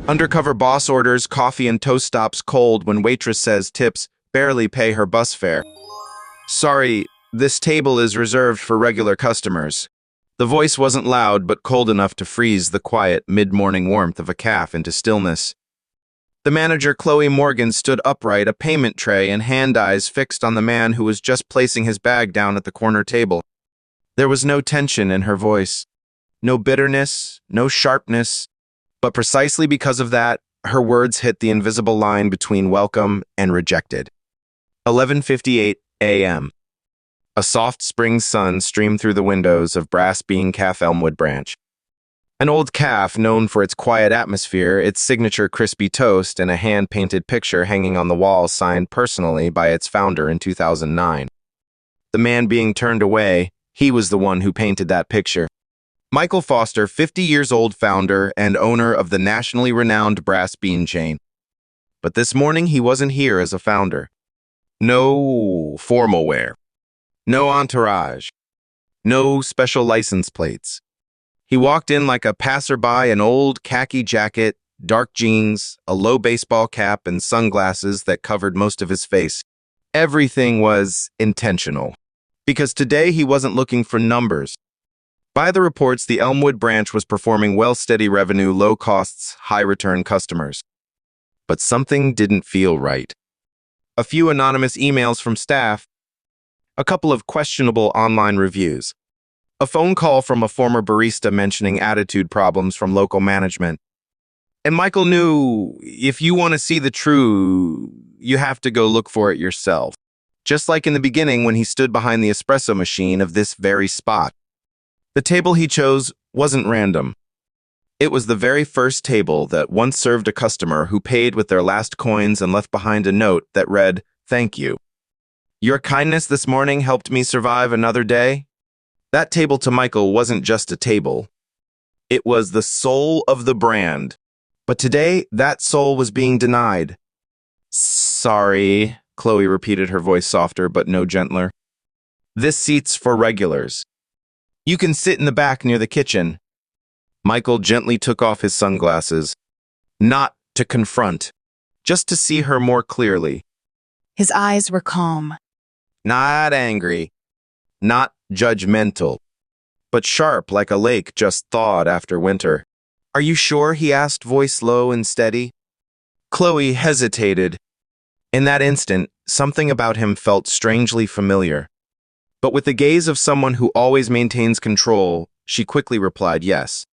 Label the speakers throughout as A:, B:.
A: Undercover boss orders coffee and toast stops cold when waitress says tips barely pay her bus fare. Sorry, this table is reserved for regular customers. The voice wasn't loud but cold enough to freeze the quiet, mid-morning warmth of a cafe into stillness. The manager, Chloe Morgan, stood upright, a payment tray and hand eyes fixed on the man who was just placing his bag down at the corner table. There was no tension in her voice, no bitterness, no sharpness, but precisely because of that, her words hit the invisible line between welcome and rejected. 11:58 a.m. A soft spring sun streamed through the windows of Brass Bean Cafe Elmwood Branch. An old cafe known for its quiet atmosphere, its signature crispy toast, and a hand-painted picture hanging on the wall signed personally by its founder in 2009. The man being turned away, he was the one who painted that picture. Michael Foster, 50 years old, founder and owner of the nationally renowned Brass Bean chain. But this morning he wasn't here as a founder. No formal wear. No entourage. No special license plates. He walked in like a passerby, an old khaki jacket, dark jeans, a low baseball cap, and sunglasses that covered most of his face. Everything was intentional. Because today he wasn't looking for numbers. By the reports, the Elmwood branch was performing well, steady revenue, low costs, high return customers. But something didn't feel right. A few anonymous emails from staff, a couple of questionable online reviews, a phone call from a former barista mentioning attitude problems from local management. And Michael knew if you want to see the truth, you have to go look for it yourself. Just like in the beginning when he stood behind the espresso machine of this very spot. The table he chose wasn't random. It was the very first table that once served a customer who paid with their last coins and left behind a note that read, "Thank you. Your kindness this morning helped me survive another day." That table to Michael wasn't just a table. It was the soul of the brand. But today, that soul was being denied. "Sorry," Chloe repeated, her voice softer but no gentler. "This seat's for regulars. You can sit in the back near the kitchen." Michael gently took off his sunglasses, not to confront, just to see her more clearly.
B: His eyes were calm.
A: Not angry, not judgmental, but sharp like a lake just thawed after winter. "Are you sure?" he asked, voice low and steady. Chloe hesitated. In that instant, something about him felt strangely familiar. But with the gaze of someone who always maintains control, she quickly replied, "Yes."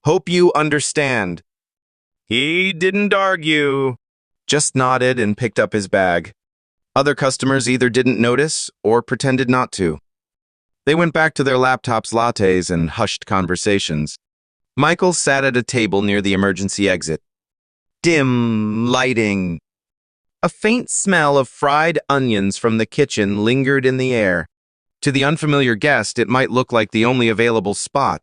A: "Hope you understand." He didn't argue, just nodded and picked up his bag. Other customers either didn't notice or pretended not to. They went back to their laptops, lattes, and hushed conversations. Michael sat at a table near the emergency exit. Dim lighting. A faint smell of fried onions from the kitchen lingered in the air. To the unfamiliar guest, it might look like the only available spot.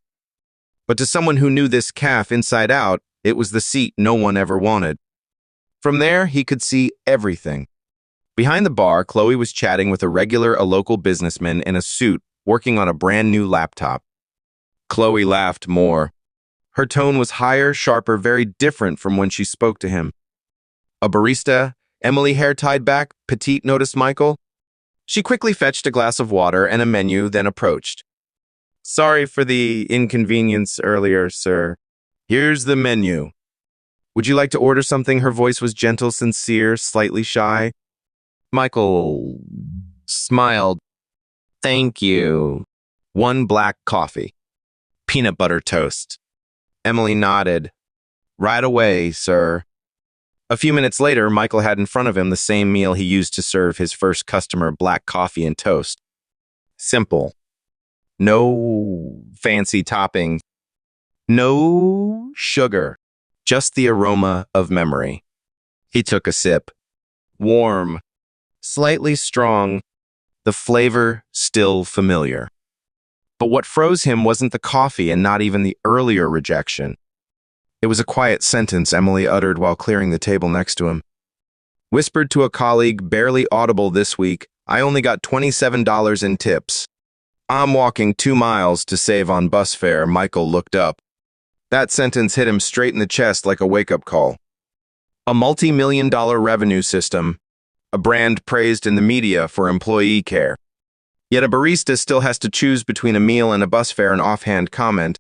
A: But to someone who knew this cafe inside out, it was the seat no one ever wanted. From there, he could see everything. Behind the bar, Chloe was chatting with a local businessman in a suit, working on a brand new laptop. Chloe laughed more. Her tone was higher, sharper, very different from when she spoke to him. "A barista, Emily, hair tied back, petite," noticed Michael. She quickly fetched a glass of water and a menu, then approached. "Sorry for the inconvenience earlier, sir. Here's the menu. Would you like to order something?" Her voice was gentle, sincere, slightly shy. Michael smiled. "Thank you. 1 black coffee. Peanut butter toast." Emily nodded. "Right away, sir." A few minutes later, Michael had in front of him the same meal he used to serve his first customer, black coffee and toast. Simple. No fancy toppings. No sugar. Just the aroma of memory. He took a sip. Warm. Slightly strong. The flavor still familiar. But what froze him wasn't the coffee and not even the earlier rejection. It was a quiet sentence Emily uttered while clearing the table next to him. Whispered to a colleague, barely audible this week, "I only got $27 in tips. I'm walking 2 miles to save on bus fare." Michael looked up. That sentence hit him straight in the chest like a wake-up call. A multi-million-dollar revenue system, a brand praised in the media for employee care. Yet a barista still has to choose between a meal and a bus fare, an offhand comment.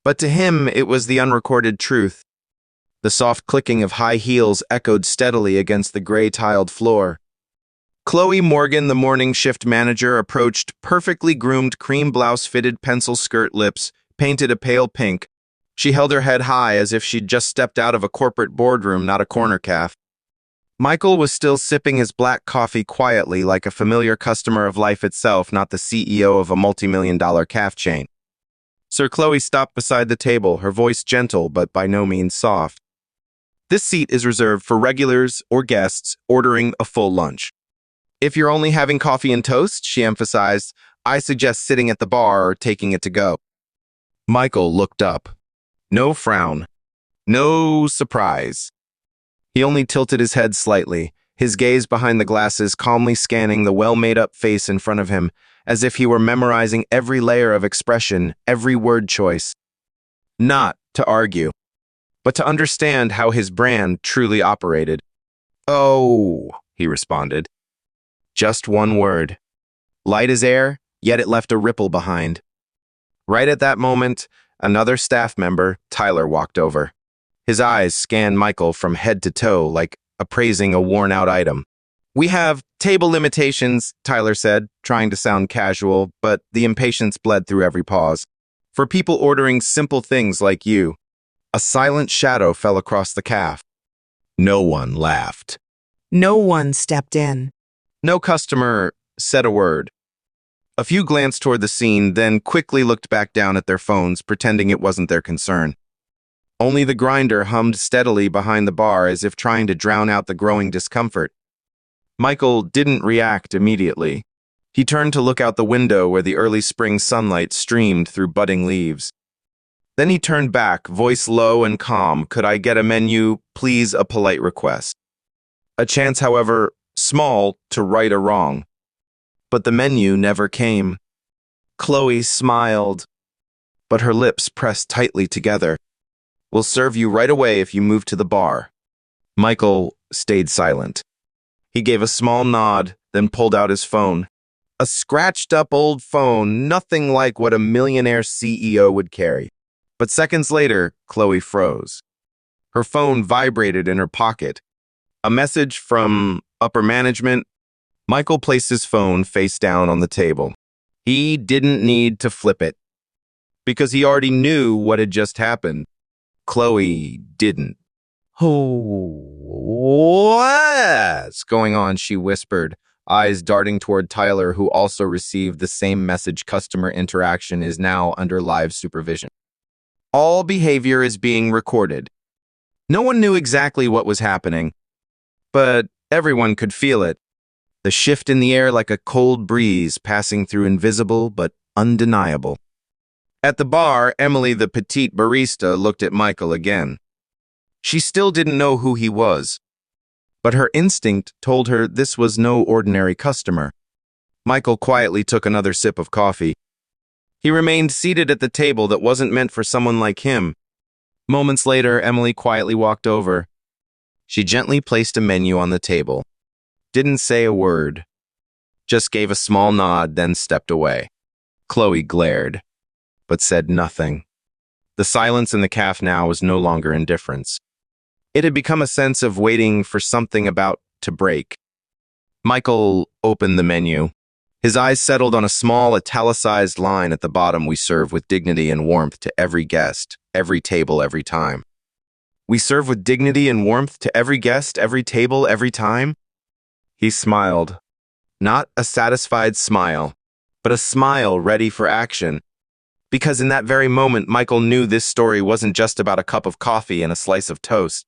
A: But to him, it was the unrecorded truth. The soft clicking of high heels echoed steadily against the gray-tiled floor. Chloe Morgan, the morning shift manager, approached, perfectly groomed cream blouse-fitted pencil skirt lips, painted a pale pink. She held her head high as if she'd just stepped out of a corporate boardroom, not a corner cafe. Michael was still sipping his black coffee quietly like a familiar customer of life itself, not the CEO of a multi-million-dollar cafe chain. Sir Chloe stopped beside the table, her voice gentle but by no means soft. This seat is reserved for regulars or guests ordering a full lunch. If you're only having coffee and toast, she emphasized, I suggest sitting at the bar or taking it to go. Michael looked up. No frown. No surprise. He only tilted his head slightly, his gaze behind the glasses calmly scanning the well-made-up face in front of him, as if he were memorizing every layer of expression, every word choice. Not to argue, but to understand how his brand truly operated. Oh, he responded. Just one word. Light as air, yet it left a ripple behind. Right at that moment, another staff member, Tyler, walked over. His eyes scanned Michael from head to toe like appraising a worn-out item. We have table limitations, Tyler said, trying to sound casual, but the impatience bled through every pause. For people ordering simple things like you. A silent shadow fell across the cafe. No one laughed.
B: No one stepped in.
A: No customer said a word. A few glanced toward the scene, then quickly looked back down at their phones, pretending it wasn't their concern. Only the grinder hummed steadily behind the bar as if trying to drown out the growing discomfort. Michael didn't react immediately. He turned to look out the window where the early spring sunlight streamed through budding leaves. Then he turned back, voice low and calm. Could I get a menu? Please, a polite request. A chance, however, small to right a wrong. But the menu never came. Chloe smiled, but her lips pressed tightly together. We'll serve you right away if you move to the bar. Michael stayed silent. He gave a small nod, then pulled out his phone. A scratched-up old phone, nothing like what a millionaire CEO would carry. But seconds later, Chloe froze. Her phone vibrated in her pocket. A message from upper management. Michael placed his phone face down on the table. He didn't need to flip it, because he already knew what had just happened. Chloe didn't. What's going on, she whispered, eyes darting toward Tyler, who also received the same message. Customer interaction is now under live supervision. All behavior is being recorded. No one knew exactly what was happening, but everyone could feel it. The shift in the air like a cold breeze passing through invisible but undeniable. At the bar, Emily, the petite barista, looked at Michael again. She still didn't know who he was, but her instinct told her this was no ordinary customer. Michael quietly took another sip of coffee. He remained seated at the table that wasn't meant for someone like him. Moments later, Emily quietly walked over. She gently placed a menu on the table. Didn't say a word. Just gave a small nod, then stepped away. Chloe glared, but said nothing. The silence in the cafe now was no longer indifference. It had become a sense of waiting for something about to break. Michael opened the menu. His eyes settled on a small, italicized line at the bottom. We serve with dignity and warmth to every guest, every table, every time. We serve with dignity and warmth to every guest, every table, every time? He smiled. Not a satisfied smile, but a smile ready for action. Because in that very moment, Michael knew this story wasn't just about a cup of coffee and a slice of toast.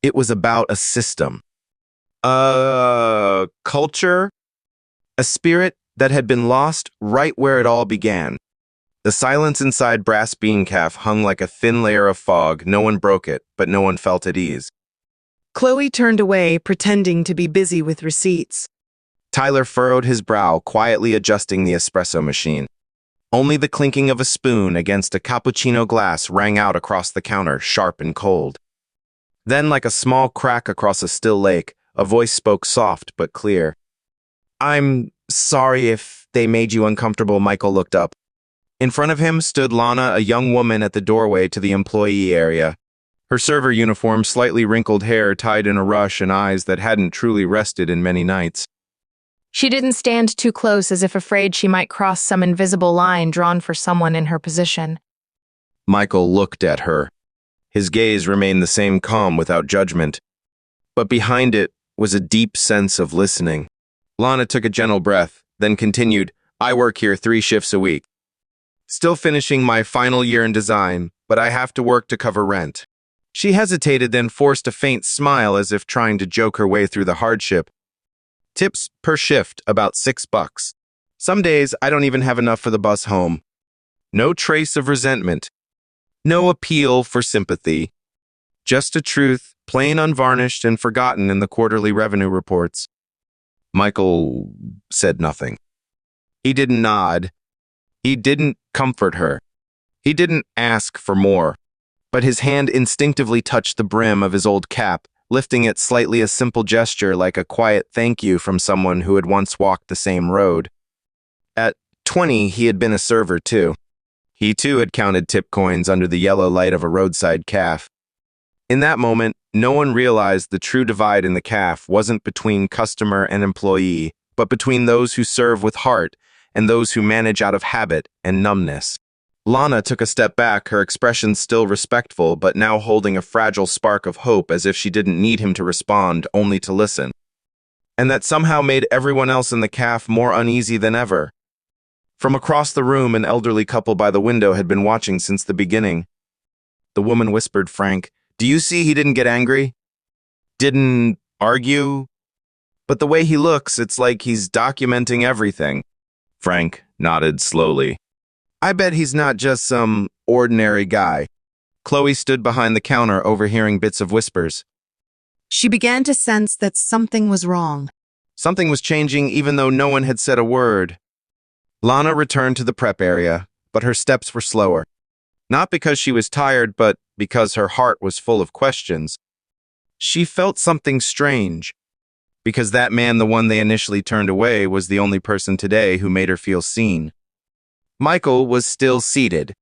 A: It was about a system. A culture. A spirit that had been lost right where it all began. The silence inside Brass Bean Cafe hung like a thin layer of fog. No one broke it, but no one felt at ease.
B: Chloe turned away, pretending to be busy with receipts.
A: Tyler furrowed his brow, quietly adjusting the espresso machine. Only the clinking of a spoon against a cappuccino glass rang out across the counter, sharp and cold. Then, like a small crack across a still lake, a voice spoke soft but clear. "I'm sorry if they made you uncomfortable." Michael looked up. In front of him stood Lana, a young woman at the doorway to the employee area. Her server uniform, slightly wrinkled hair tied in a rush, and eyes that hadn't truly rested in many nights.
C: She didn't stand too close, as if afraid she might cross some invisible line drawn for someone in her position.
A: Michael looked at her. His gaze remained the same, calm, without judgment. But behind it was a deep sense of listening. Lana took a gentle breath, then continued, "I work here 3 shifts a week. Still finishing my final year in design, but I have to work to cover rent." She hesitated, then forced a faint smile as if trying to joke her way through the hardship. "Tips per shift, about $6. Some days I don't even have enough for the bus home." No trace of resentment. No appeal for sympathy. Just a truth, plain unvarnished and forgotten in the quarterly revenue reports. Michael said nothing. He didn't nod. He didn't comfort her. He didn't ask for more. But his hand instinctively touched the brim of his old cap, lifting it slightly, a simple gesture like a quiet thank you from someone who had once walked the same road. At 20, he had been a server too. He too had counted tip coins under the yellow light of a roadside cafe. In that moment, no one realized the true divide in the cafe wasn't between customer and employee, but between those who serve with heart and those who manage out of habit and numbness. Lana took a step back, her expression still respectful, but now holding a fragile spark of hope, as if she didn't need him to respond, only to listen. And that somehow made everyone else in the cafe more uneasy than ever. From across the room, an elderly couple by the window had been watching since the beginning. The woman whispered, "Frank, do you see he didn't get angry? Didn't argue? But the way he looks, it's like he's documenting everything." Frank nodded slowly. "I bet he's not just some ordinary guy." Chloe stood behind the counter, overhearing bits of whispers.
B: She began to sense that something was wrong.
A: Something was changing, even though no one had said a word. Lana returned to the prep area, but her steps were slower. Not because she was tired, but because her heart was full of questions. She felt something strange, because that man, the one they initially turned away, was the only person today who made her feel seen. Michael was still seated.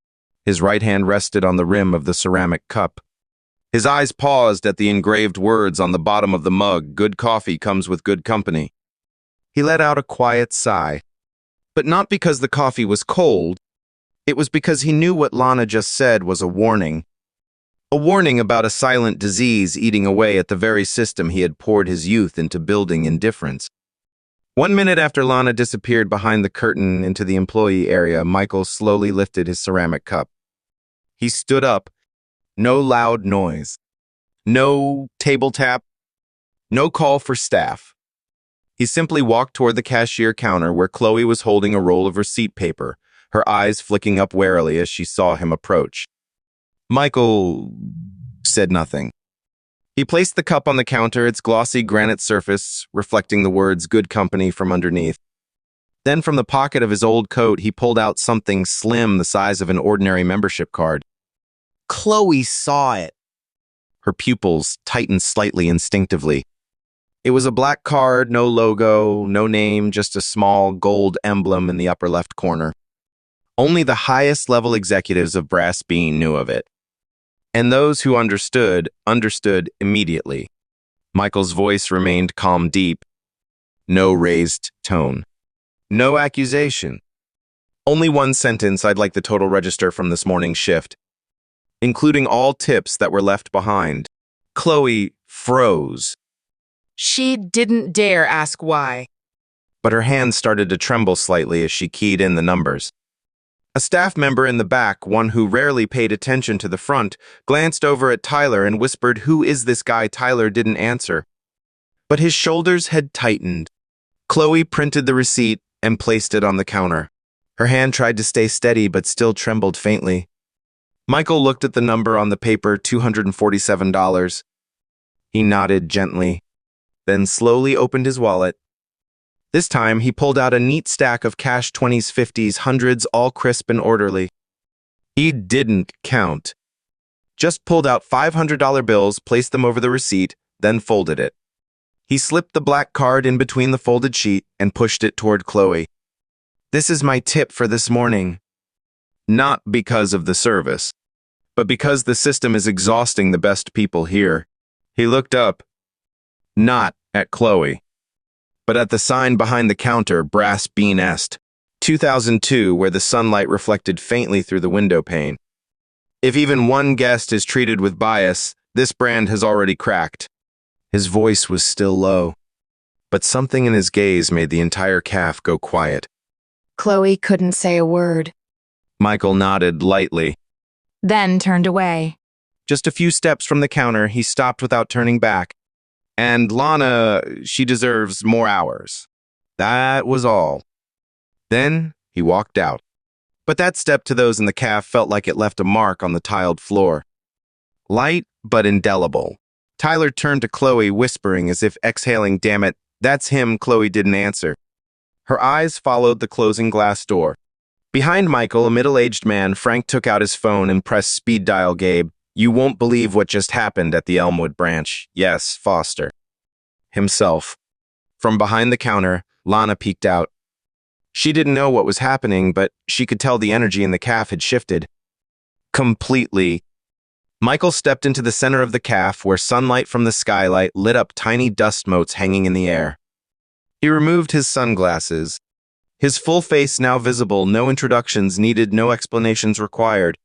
A: His right hand rested on the rim of the ceramic cup. His eyes paused at the engraved words on the bottom of the mug, "Good coffee comes with good company." He let out a quiet sigh. But not because the coffee was cold. It was because he knew what Lana just said was a warning. A warning about a silent disease eating away at the very system he had poured his youth into building indifference. 1 minute after Lana disappeared behind the curtain into the employee area, Michael slowly lifted his ceramic cup. He stood up. No loud noise. No table tap. No call for staff. He simply walked toward the cashier counter where Chloe was holding a roll of receipt paper, her eyes flicking up warily as she saw him approach. Michael said nothing. He placed the cup on the counter, its glossy granite surface reflecting the words "Good Company" from underneath. Then from the pocket of his old coat, he pulled out something slim the size of an ordinary membership card. Chloe saw it. Her pupils tightened slightly instinctively. It was a black card, no logo, no name, just a small gold emblem in the upper left corner. Only the highest level executives of Brass Bean knew of it. And those who understood immediately. Michael's voice remained calm, deep. No raised tone. No accusation. Only one sentence: "I'd like the total register from this morning's shift, including all tips that were left behind." Chloe froze.
B: She didn't dare ask why.
A: But her hands started to tremble slightly as she keyed in the numbers. A staff member in the back, one who rarely paid attention to the front, glanced over at Tyler and whispered, "Who is this guy?" Tyler didn't answer. But his shoulders had tightened. Chloe printed the receipt and placed it on the counter. Her hand tried to stay steady but still trembled faintly. Michael looked at the number on the paper, $247. He nodded gently, then slowly opened his wallet. This time, he pulled out a neat stack of cash 20s, 50s, hundreds, all crisp and orderly. He didn't count. Just pulled out $500 bills, placed them over the receipt, then folded it. He slipped the black card in between the folded sheet and pushed it toward Chloe. "This is my tip for this morning." Not because of the service, but because the system is exhausting the best people here. He looked up, not at Chloe, but at the sign behind the counter, Brass Bean Est, 2002, where the sunlight reflected faintly through the window pane. If even one guest is treated with bias, this brand has already cracked. His voice was still low, but something in his gaze made the entire caf go quiet.
C: Chloe couldn't say a word,
A: Michael nodded lightly.
C: then turned away.
A: Just a few steps from the counter, he stopped without turning back. "And Lana, she deserves more hours." That was all. Then he walked out. But that step to those in the caf felt like it left a mark on the tiled floor. Light, but indelible. Tyler turned to Chloe, whispering as if exhaling, "Damn it, that's him." Chloe didn't answer. Her eyes followed the closing glass door. Behind Michael, a middle-aged man, Frank took out his phone and pressed speed dial. "Gabe, you won't believe what just happened at the Elmwood branch." "Yes, Foster." Himself. From behind the counter, Lana peeked out. She didn't know what was happening, but she could tell the energy in the caf had shifted. Completely. Michael stepped into the center of the caf, where sunlight from the skylight lit up tiny dust motes hanging in the air. He removed his sunglasses. His full face now visible, no introductions needed, no explanations required.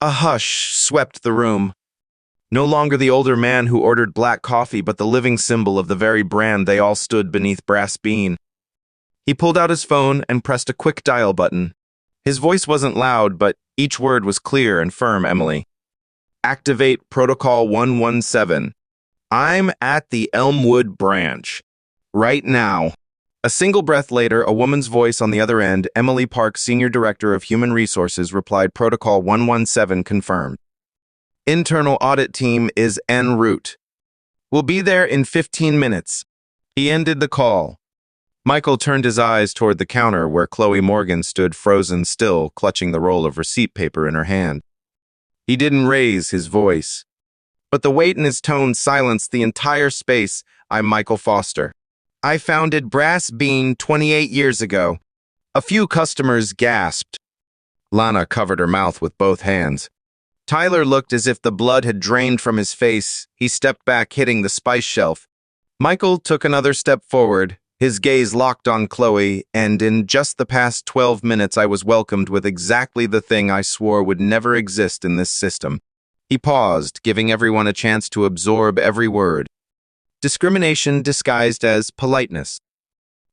A: A hush swept the room. No longer the older man who ordered black coffee, but the living symbol of the very brand they all stood beneath. Brass Bean. He pulled out his phone and pressed a quick dial button. His voice wasn't loud, but each word was clear and firm. "Emily. Activate Protocol 117. I'm at the Elmwood branch. Right now." A single breath later, a woman's voice on the other end, Emily Park, Senior Director of Human Resources, replied, "Protocol 117 confirmed. Internal audit team is en route. We'll be there in 15 minutes. He ended the call. Michael turned his eyes toward the counter where Chloe Morgan stood frozen still, clutching the roll of receipt paper in her hand. He didn't raise his voice, but the weight in his tone silenced the entire space. "I'm Michael Foster. I founded Brass Bean 28 years ago." A few customers gasped. Lana covered her mouth with both hands. Tyler looked as if the blood had drained from his face. He stepped back, hitting the spice shelf. Michael took another step forward, his gaze locked on Chloe, and in just the past 12 minutes I was welcomed with exactly the thing I swore would never exist in this system. He paused, giving everyone a chance to absorb every word. Discrimination disguised as politeness.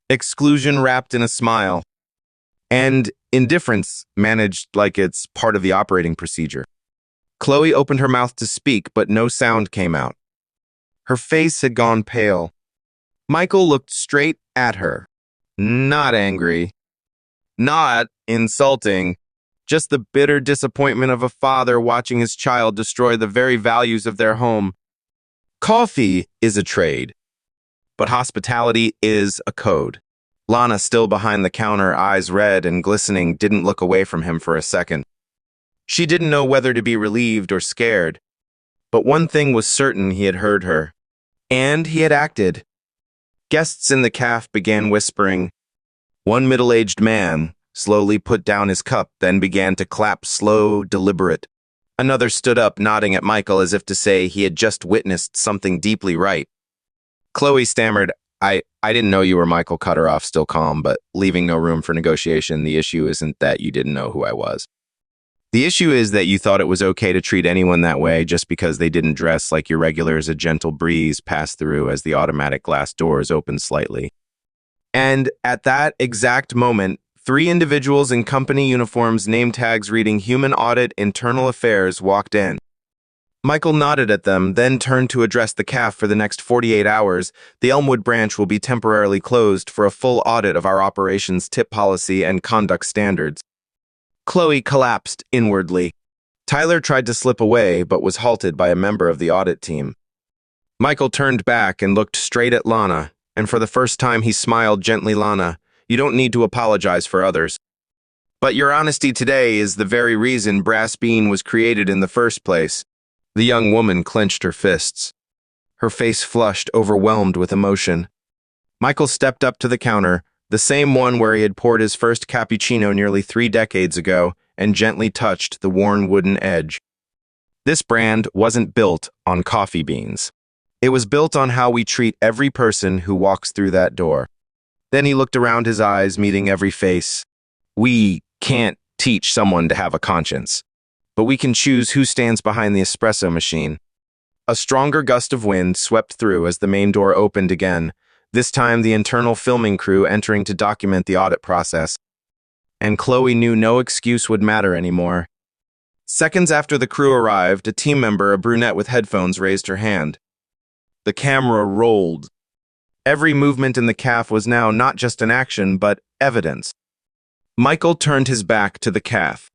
A: Exclusion wrapped in a smile. And indifference managed like it's part of the operating procedure. Chloe opened her mouth to speak, but no sound came out. Her face had gone pale. Michael looked straight at her. Not angry. Not insulting. Just the bitter disappointment of a father watching his child destroy the very values of their home. Coffee is a trade, but hospitality is a code. Lana, still behind the counter, eyes red and glistening, didn't look away from him for a second. She didn't know whether to be relieved or scared. But one thing was certain: he had heard her. And he had acted. Guests in the caf began whispering. One middle-aged man slowly put down his cup, then began to clap, slow, deliberate. Another stood up, nodding at Michael as if to say he had just witnessed something deeply right. Chloe stammered, I didn't know you were Michael." Cut her off, still calm, but leaving no room for negotiation. "The issue isn't that you didn't know who I was. The issue is that you thought it was okay to treat anyone that way just because they didn't dress like your regulars." A gentle breeze passed through as the automatic glass doors opened slightly. And at that exact moment, 3 individuals in company uniforms, name tags reading Human Audit Internal Affairs, walked in. Michael nodded at them, then turned to address the caf. "For the next 48 hours, the Elmwood branch will be temporarily closed for a full audit of our operations, tip policy, and conduct standards." Chloe collapsed inwardly. Tyler tried to slip away, but was halted by a member of the audit team. Michael turned back and looked straight at Lana. and for the first time he smiled gently. Lana, you don't need to apologize for others. But your honesty today is the very reason Brass Bean was created in the first place. The young woman clenched her fists. Her face flushed, overwhelmed with emotion. Michael stepped up to the counter, the same one where he had poured his first cappuccino nearly 3 decades ago, and gently touched the worn wooden edge. This brand wasn't built on coffee beans. It was built on how we treat every person who walks through that door. Then he looked around, his eyes meeting every face. We can't teach someone to have a conscience, but we can choose who stands behind the espresso machine. A stronger gust of wind swept through as the main door opened again, this time the internal filming crew entering to document the audit process. And Chloe knew no excuse would matter anymore. Seconds after the crew arrived, a team member, a brunette with headphones, raised her hand. The camera rolled. Every movement in the caf was now not just an action, but evidence. Michael turned his back to the caf.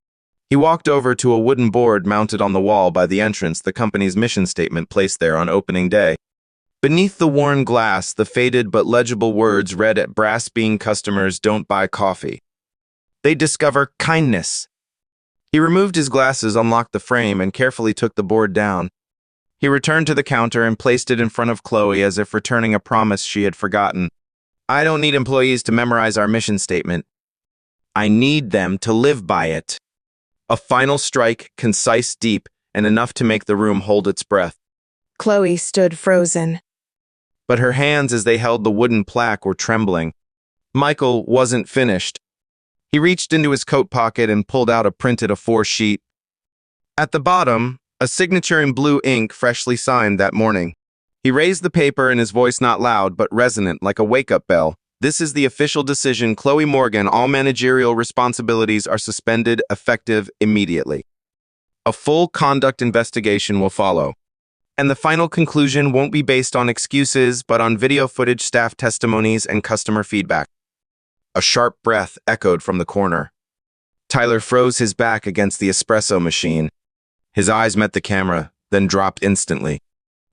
A: He walked over to a wooden board mounted on the wall by the entrance, the company's mission statement placed there on opening day. Beneath the worn glass, the faded but legible words read, "At Brass Bean customers don't buy coffee. They discover kindness." He removed his glasses, unlocked the frame, and carefully took the board down. He returned to the counter and placed it in front of Chloe as if returning a promise she had forgotten. I don't need employees to memorize our mission statement. I need them to live by it. A final strike, concise, deep, and enough to make the room hold its breath.
B: Chloe stood frozen.
A: But her hands as they held the wooden plaque were trembling. Michael wasn't finished. He reached into his coat pocket and pulled out a printed A4 sheet. At the bottom, a signature in blue ink freshly signed that morning. He raised the paper, and his voice not loud but resonant like a wake-up bell. This is the official decision. Chloe Morgan, all managerial responsibilities are suspended, effective immediately. A full conduct investigation will follow. And the final conclusion won't be based on excuses, but on video footage, staff testimonies, and customer feedback. A sharp breath echoed from the corner. Tyler froze his back against the espresso machine. His eyes met the camera, then dropped instantly.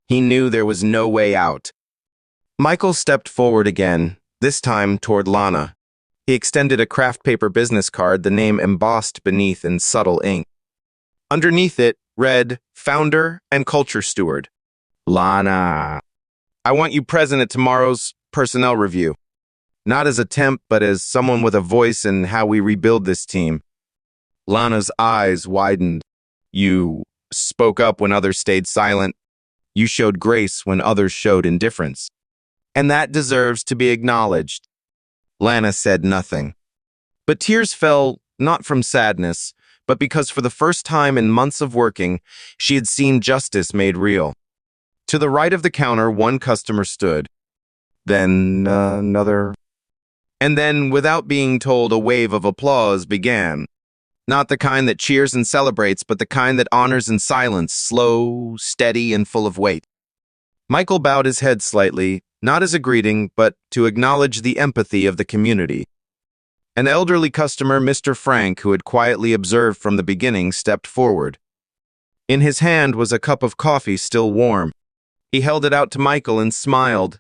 A: He knew there was no way out. Michael stepped forward again, this time toward Lana. He extended a craft paper business card, the name embossed beneath in subtle ink. Underneath it read, Founder and Culture Steward. Lana, I want you present at tomorrow's personnel review. Not as a temp, but as someone with a voice in how we rebuild this team. Lana's eyes widened. You spoke up when others stayed silent. You showed grace when others showed indifference. And that deserves to be acknowledged. Lana said nothing. But tears fell not from sadness, but because for the first time in months of working, she had seen justice made real. To the right of the counter, one customer stood. Then another. And then, without being told, a wave of applause began. Not the kind that cheers and celebrates, but the kind that honors in silence, slow, steady, and full of weight. Michael bowed his head slightly, not as a greeting, but to acknowledge the empathy of the community. An elderly customer, Mr. Frank, who had quietly observed from the beginning, stepped forward. In his hand was a cup of coffee still warm. He held it out to Michael and smiled.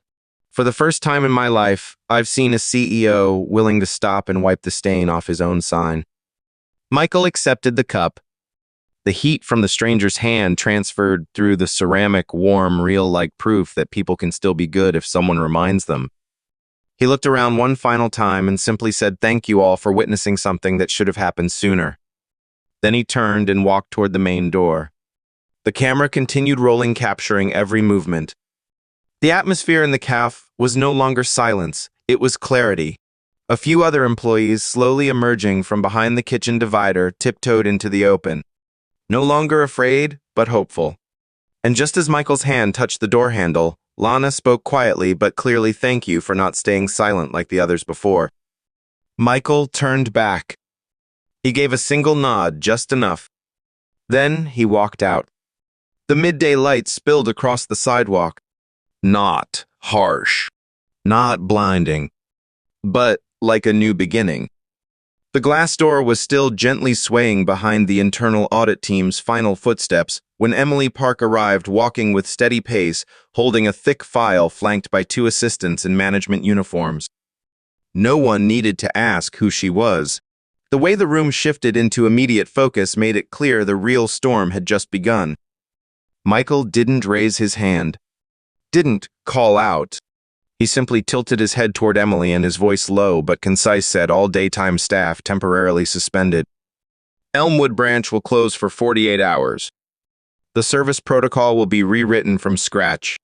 A: For the first time in my life, I've seen a CEO willing to stop and wipe the stain off his own sign. Michael accepted the cup. The heat from the stranger's hand transferred through the ceramic, warm, real-like proof that people can still be good if someone reminds them. He looked around one final time and simply said, "Thank you all for witnessing something that should have happened sooner." Then he turned and walked toward the main door. The camera continued rolling, capturing every movement. The atmosphere in the caf was no longer silence, it was clarity. A few other employees, slowly emerging from behind the kitchen divider, tiptoed into the open. No longer afraid, but hopeful. And just as Michael's hand touched the door handle, Lana spoke quietly but clearly, "Thank you for not staying silent like the others before." Michael turned back. He gave a single nod, just enough. Then he walked out. The midday light spilled across the sidewalk. Not harsh, not blinding, but like a new beginning. The glass door was still gently swaying behind the internal audit team's final footsteps when Emily Park arrived, walking with steady pace, holding a thick file flanked by two assistants in management uniforms. No one needed to ask who she was. The way the room shifted into immediate focus made it clear the real storm had just begun. Michael didn't raise his hand, didn't call out. He simply tilted his head toward Emily and his voice low but concise said, "All daytime staff temporarily suspended. Elmwood branch will close for 48 hours. The service protocol will be rewritten from scratch.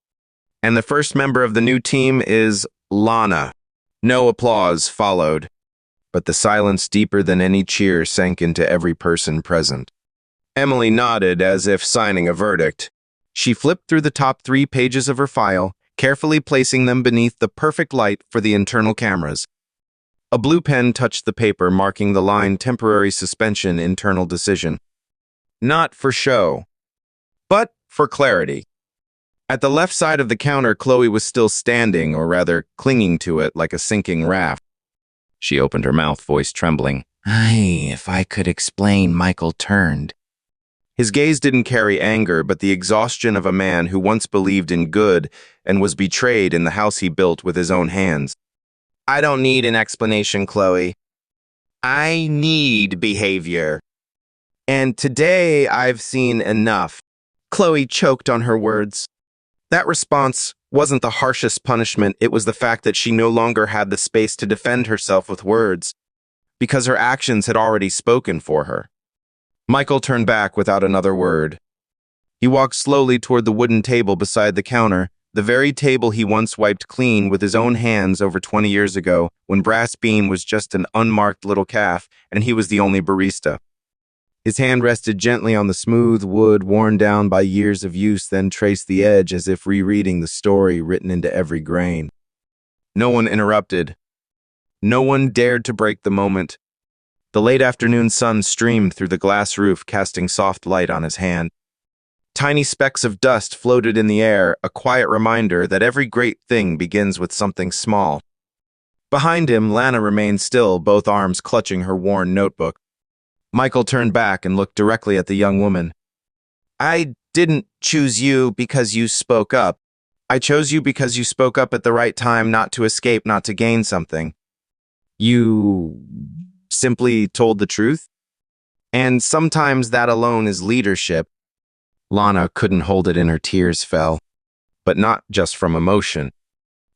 A: And the first member of the new team is Lana." No applause followed, but the silence deeper than any cheer sank into every person present. Emily nodded as if signing a verdict. She flipped through the top 3 pages of her file, carefully placing them beneath the perfect light for the internal cameras. A blue pen touched the paper, marking the line "Temporary Suspension, Internal Decision." Not for show, but for clarity. At the left side of the counter, Chloe was still standing, or rather, clinging to it like a sinking raft. She opened her mouth, voice trembling. If I could explain." Michael turned. His gaze didn't carry anger, but the exhaustion of a man who once believed in good and was betrayed in the house he built with his own hands. "I don't need an explanation, Chloe. I need behavior. And today I've seen enough." Chloe choked on her words. That response wasn't the harshest punishment, it was the fact that she no longer had the space to defend herself with words, because her actions had already spoken for her. Michael turned back without another word. He walked slowly toward the wooden table beside the counter, the very table he once wiped clean with his own hands over 20 years ago, when Brass Bean was just an unmarked little calf and he was the only barista. His hand rested gently on the smooth wood worn down by years of use, then traced the edge as if rereading the story written into every grain. No one interrupted. No one dared to break the moment. The late afternoon sun streamed through the glass roof, casting soft light on his hand. Tiny specks of dust floated in the air, a quiet reminder that every great thing begins with something small. Behind him, Lana remained still, both arms clutching her worn notebook. Michael turned back and looked directly at the young woman. "I didn't choose you because you spoke up. I chose you because you spoke up at the right time, not to escape, not to gain something. You simply told the truth. And sometimes that alone is leadership." Lana couldn't hold it and her tears fell, but not just from emotion.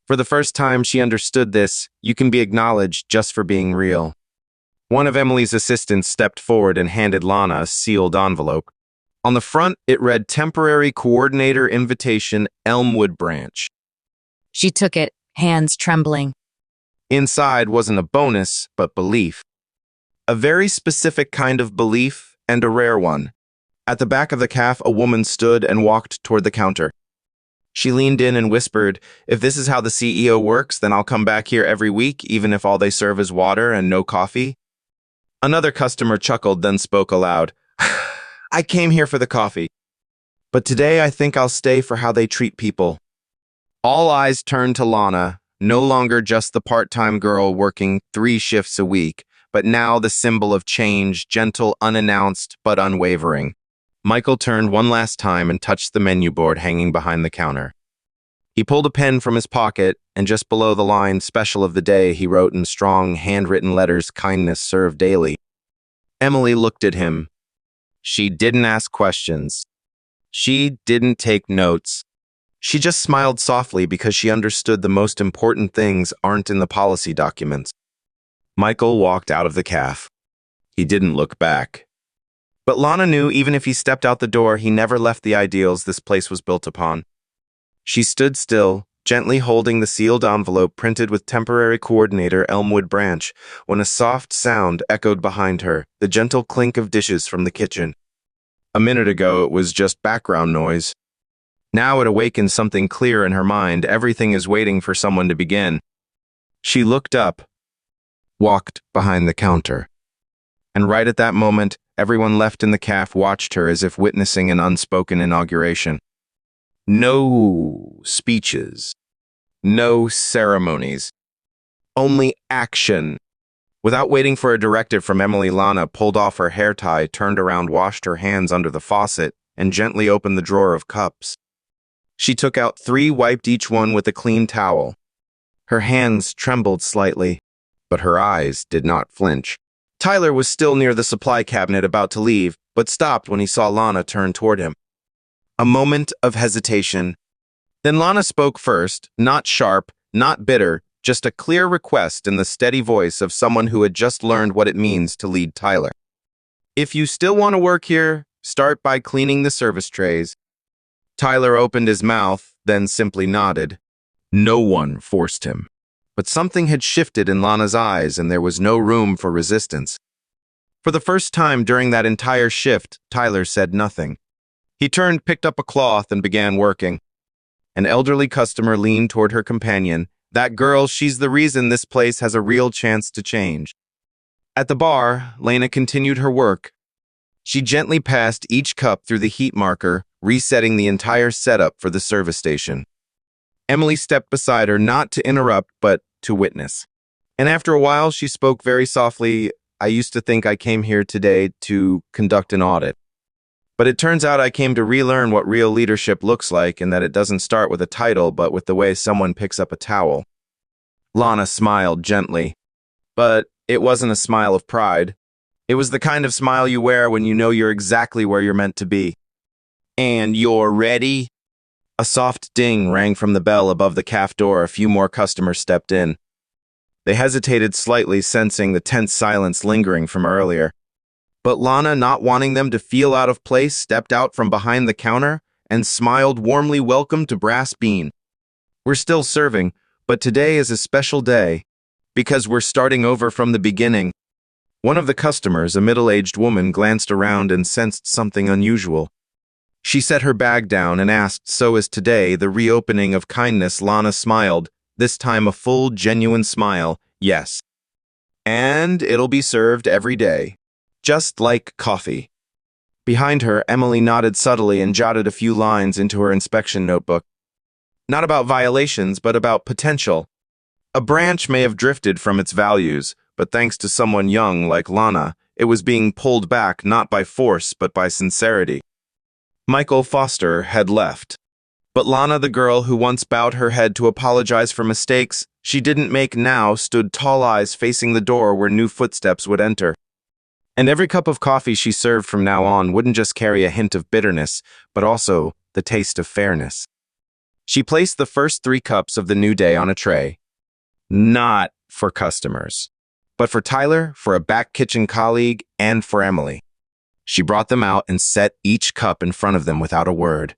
A: For the first time she understood this, you can be acknowledged just for being real. One of Emily's assistants stepped forward and handed Lana a sealed envelope. On the front, it read "Temporary Coordinator Invitation, Elmwood Branch."
C: She took it, hands trembling.
A: Inside wasn't a bonus, but belief. A very specific kind of belief, and a rare one. At the back of the cafe, a woman stood and walked toward the counter. She leaned in and whispered, "If this is how the CEO works, then I'll come back here every week, even if all they serve is water and no coffee." Another customer chuckled, then spoke aloud. "I came here for the coffee, but today I think I'll stay for how they treat people." All eyes turned to Lana, no longer just the part-time girl working 3 shifts a week, but now the symbol of change, gentle, unannounced, but unwavering. Michael turned one last time and touched the menu board hanging behind the counter. He pulled a pen from his pocket, and just below the line, "Special of the day," he wrote in strong, handwritten letters, "Kindness served daily." Emily looked at him. She didn't ask questions. She didn't take notes. She just smiled softly because she understood the most important things aren't in the policy documents. Michael walked out of the cafe. He didn't look back. But Lana knew even if he stepped out the door, he never left the ideals this place was built upon. She stood still, gently holding the sealed envelope printed with "Temporary Coordinator, Elmwood Branch," when a soft sound echoed behind her, the gentle clink of dishes from the kitchen. A minute ago, it was just background noise. Now it awakened something clear in her mind. Everything is waiting for someone to begin. She looked up, walked behind the counter. And right at that moment, everyone left in the cafe watched her as if witnessing an unspoken inauguration. No speeches. No ceremonies. Only action. Without waiting for a directive from Emily, Lana pulled off her hair tie, turned around, washed her hands under the faucet, and gently opened the drawer of cups. She took out 3, wiped each one with a clean towel. Her hands trembled slightly, but her eyes did not flinch. Tyler was still near the supply cabinet about to leave, but stopped when he saw Lana turn toward him. A moment of hesitation. Then Lana spoke first, not sharp, not bitter, just a clear request in the steady voice of someone who had just learned what it means to lead Tyler. If you still want to work here, start by cleaning the service trays. Tyler opened his mouth, then simply nodded. No one forced him. But something had shifted in Lana's eyes, and there was no room for resistance. For the first time during that entire shift, Tyler said nothing. He turned, picked up a cloth, and began working. An elderly customer leaned toward her companion. That girl, she's the reason this place has a real chance to change. At the bar, Lena continued her work. She gently passed each cup through the heat marker, resetting the entire setup for the service station. Emily stepped beside her, not to interrupt, but to witness. And after a while, she spoke very softly. I used to think I came here today to conduct an audit. But it turns out I came to relearn what real leadership looks like, and that it doesn't start with a title, but with the way someone picks up a towel. Lana smiled gently, but it wasn't a smile of pride. It was the kind of smile you wear when you know you're exactly where you're meant to be. And you're ready? A soft ding rang from the bell above the caf door. A few more customers stepped in. They hesitated slightly, sensing the tense silence lingering from earlier. But Lana, not wanting them to feel out of place, stepped out from behind the counter and smiled warmly. Welcome to Brass Bean. We're still serving, but today is a special day because we're starting over from the beginning. One of the customers, a middle-aged woman, glanced around and sensed something unusual. She set her bag down and asked, so is today the reopening of kindness? Lana smiled, this time a full, genuine smile. Yes. And it'll be served every day. Just like coffee. Behind her, Emily nodded subtly and jotted a few lines into her inspection notebook. Not about violations, but about potential. A branch may have drifted from its values, but thanks to someone young like Lana, it was being pulled back not by force, but by sincerity. Michael Foster had left. But Lana, the girl who once bowed her head to apologize for mistakes she didn't make now, stood tall eyes facing the door where new footsteps would enter. And every cup of coffee she served from now on wouldn't just carry a hint of bitterness, but also the taste of fairness. She placed the first 3 cups of the new day on a tray. Not for customers, but for Tyler, for a back kitchen colleague, and for Emily. She brought them out and set each cup in front of them without a word.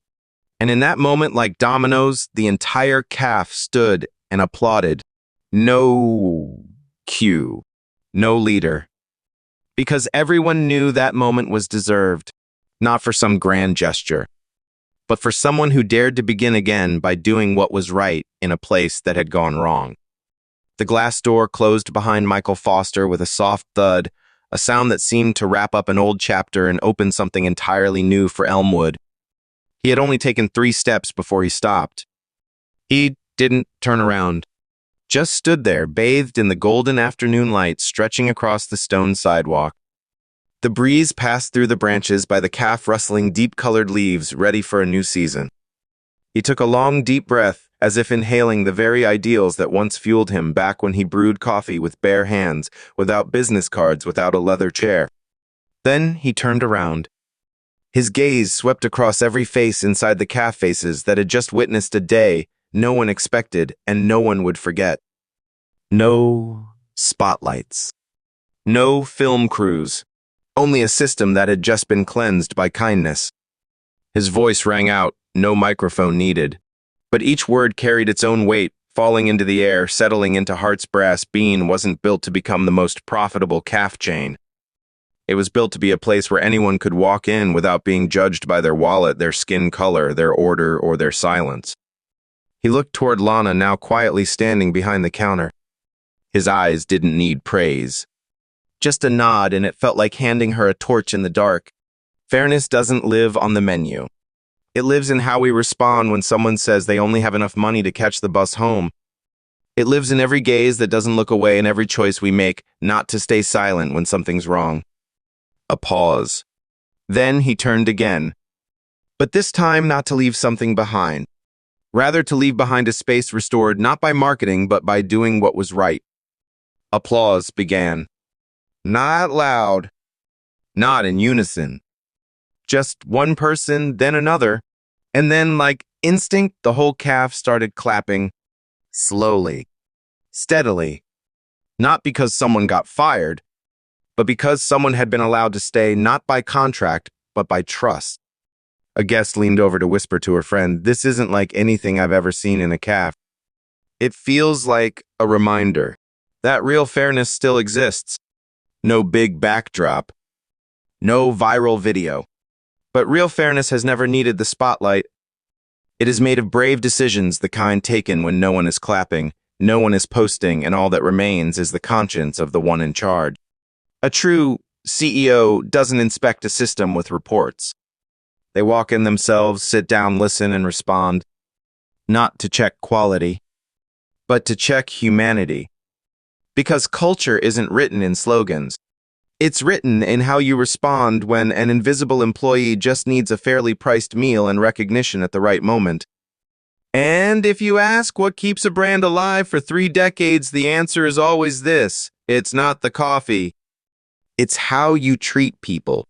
A: And in that moment, like dominoes, the entire caf stood and applauded. No cue, no leader. Because everyone knew that moment was deserved, not for some grand gesture, but for someone who dared to begin again by doing what was right in a place that had gone wrong. The glass door closed behind Michael Foster with a soft thud, a sound that seemed to wrap up an old chapter and open something entirely new for Elmwood. He had only taken 3 steps before he stopped. He didn't turn around, just stood there, bathed in the golden afternoon light stretching across the stone sidewalk. The breeze passed through the branches by the caf, rustling deep-colored leaves, ready for a new season. He took a long, deep breath, as if inhaling the very ideals that once fueled him back when he brewed coffee with bare hands, without business cards, without a leather chair. Then he turned around. His gaze swept across every face inside the caf, faces that had just witnessed a day no one expected and no one would forget. No spotlights. No film crews. Only a system that had just been cleansed by kindness. His voice rang out, no microphone needed. But each word carried its own weight, falling into the air, settling into hearts. Brass Bean wasn't built to become the most profitable caf chain. It was built to be a place where anyone could walk in without being judged by their wallet, their skin color, their order, or their silence. He looked toward Lana, now quietly standing behind the counter. His eyes didn't need praise. Just a nod, and it felt like handing her a torch in the dark. Fairness doesn't live on the menu. It lives in how we respond when someone says they only have enough money to catch the bus home. It lives in every gaze that doesn't look away and every choice we make not to stay silent when something's wrong. A pause. Then he turned again. But this time not to leave something behind. Rather to leave behind a space restored not by marketing but by doing what was right. Applause began. Not loud. Not in unison. Just one person, then another. And then, like instinct, the whole calf started clapping. Slowly. Steadily. Not because someone got fired, but because someone had been allowed to stay not by contract, but by trust. A guest leaned over to whisper to her friend, "This isn't like anything I've ever seen in a calf. It feels like a reminder that real fairness still exists. No big backdrop. No viral video. But real fairness has never needed the spotlight. It is made of brave decisions, the kind taken when no one is clapping, no one is posting, and all that remains is the conscience of the one in charge. A true CEO doesn't inspect a system with reports. They walk in themselves, sit down, listen, and respond. Not to check quality, but to check humanity. Because culture isn't written in slogans. It's written in how you respond when an invisible employee just needs a fairly priced meal and recognition at the right moment. And if you ask what keeps a brand alive for 3 decades, the answer is always this: it's not the coffee. It's how you treat people.